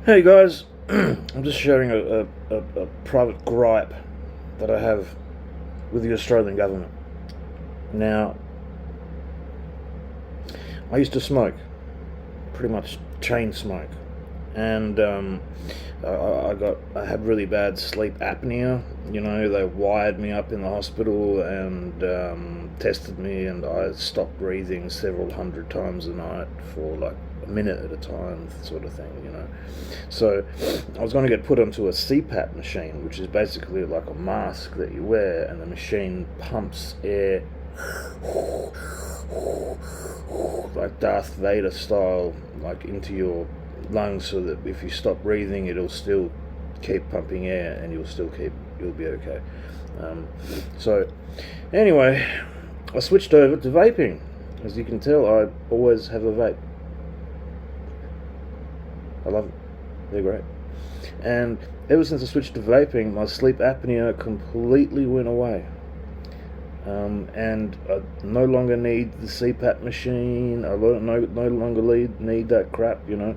Hey guys, I'm just sharing a private gripe that I have with the Australian government. Now, I used to smoke, pretty much chain smoke, and I had really bad sleep apnea. You know, they wired me up in the hospital and tested me, and I stopped breathing several hundred times a night for like a minute at a time, sort of thing. You know, so I was going to get put onto a CPAP machine, which is basically like a mask that you wear, and the machine pumps air like Darth Vader style, like into your lungs, so that if you stop breathing, it'll still keep pumping air, and you'll be okay. So, anyway, I switched over to vaping. As you can tell, I always have a vape. I love it. They're great. And ever since I switched to vaping, my sleep apnea completely went away. And I no longer need the CPAP machine. I no longer need that crap, you know.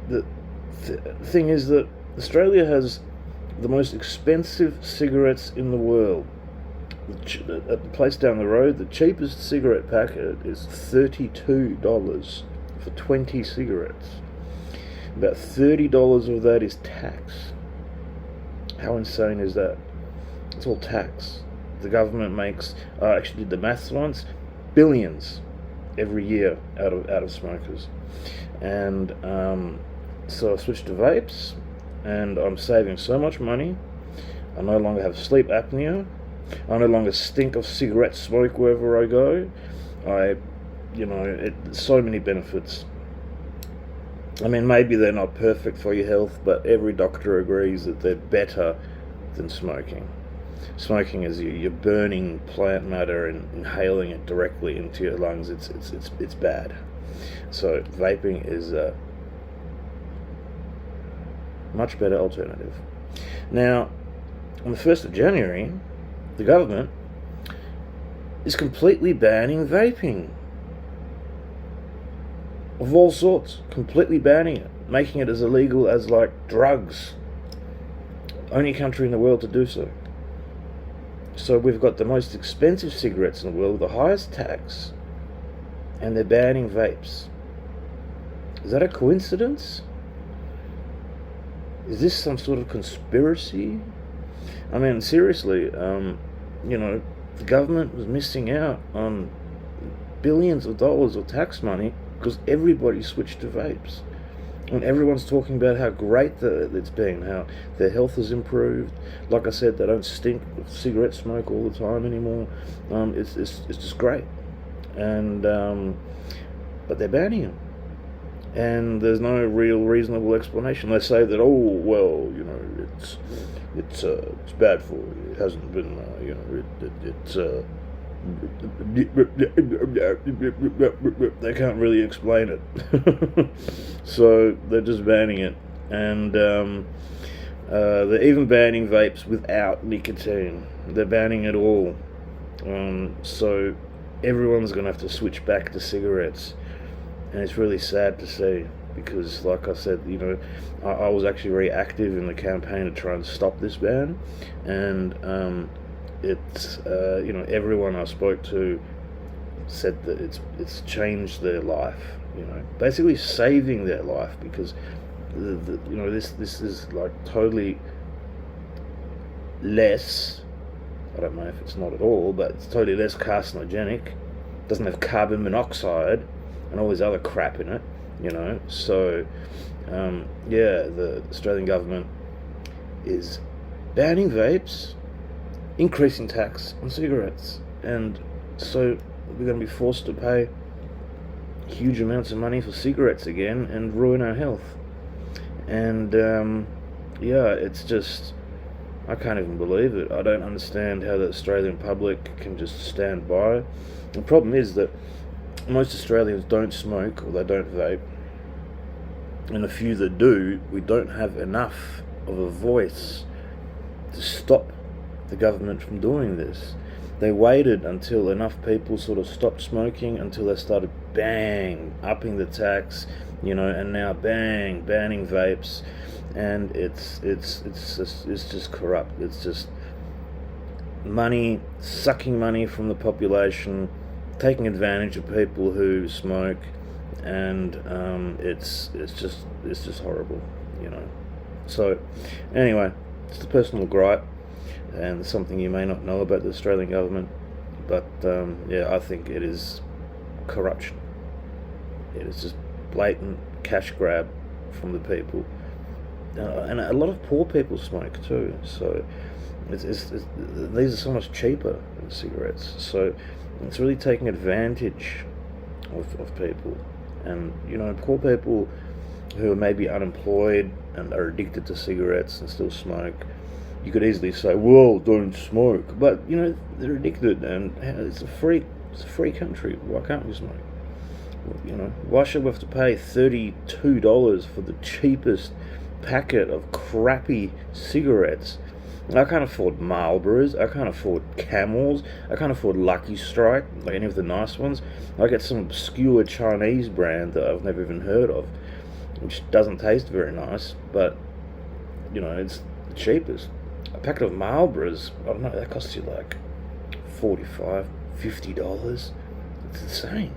The thing is that Australia has the most expensive cigarettes in the world. At the place down the road, the cheapest cigarette packet is $32 for 20 cigarettes. About $30 of that is tax. How insane is that? It's all tax. The government makes, I actually did the maths once, billions every year out of smokers. And so I switched to vapes, and I'm saving so much money. I no longer have sleep apnea. I no longer stink of cigarette smoke wherever I go. So many benefits. I mean, maybe they're not perfect for your health, but every doctor agrees that they're better than smoking. Smoking is you're burning plant matter and inhaling it directly into your lungs. It's bad. So vaping is a much better alternative. Now, on the 1st of January, the government is completely banning vaping. Of all sorts, completely banning it, making it as illegal as like drugs. Only country in the world to do so. So we've got the most expensive cigarettes in the world, the highest tax, and they're banning vapes. Is that a coincidence? Is this some sort of conspiracy? I mean, seriously, the government was missing out on billions of dollars of tax money because everybody switched to vapes. And everyone's talking about how great it's been, how their health has improved. Like I said, they don't stink of cigarette smoke all the time anymore. It's just great. And but they're banning them, and there's no real reasonable explanation. They say that, it's bad for you. It hasn't been, they can't really explain it. So they're just banning it, and they're even banning vapes without nicotine. They're banning it all. So everyone's going to have to switch back to cigarettes, and it's really sad to see, because like I said, I was actually very active in the campaign to try and stop this ban, and everyone I spoke to said that it's changed their life, basically saving their life, because this is like totally less, I don't know if it's not at all, but it's totally less carcinogenic, doesn't have carbon monoxide and all this other crap in it, so the Australian government is banning vapes, increasing tax on cigarettes, and so we're going to be forced to pay huge amounts of money for cigarettes again and ruin our health. And it's just, I can't even believe it. I don't understand how the Australian public can just stand by. The problem is that most Australians don't smoke, or they don't vape, and the few that do, we don't have enough of a voice to stop the government from doing this. They waited until enough people sort of stopped smoking, until they started upping the tax, and now bang, banning vapes, and it's just corrupt. It's just money, sucking money from the population, taking advantage of people who smoke, and it's just horrible, you know. So anyway, it's a personal gripe and something you may not know about the Australian government, but yeah, I think it is corruption. It is just blatant cash grab from the people, and a lot of poor people smoke too. So these are so much cheaper than cigarettes. So it's really taking advantage of people, and poor people who are maybe unemployed and are addicted to cigarettes and still smoke. You could easily say, "Well, don't smoke," but they're addicted, and it's a free country. Why can't we smoke? Why should we have to pay $32 for the cheapest packet of crappy cigarettes? I can't afford Marlboros, I can't afford Camels, I can't afford Lucky Strike, like any of the nice ones. I get some obscure Chinese brand that I've never even heard of, which doesn't taste very nice, but it's the cheapest. A packet of Marlboros, I don't know, that costs you like $45, $50. It's insane.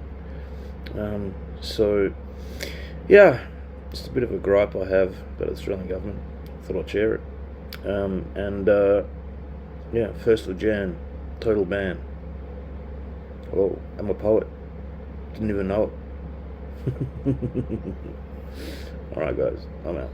So yeah, just a bit of a gripe I have about the Australian government. Thought I'd share it. And yeah, 1st of Jan, total ban. Oh, I'm a poet. Didn't even know it. Alright guys, I'm out.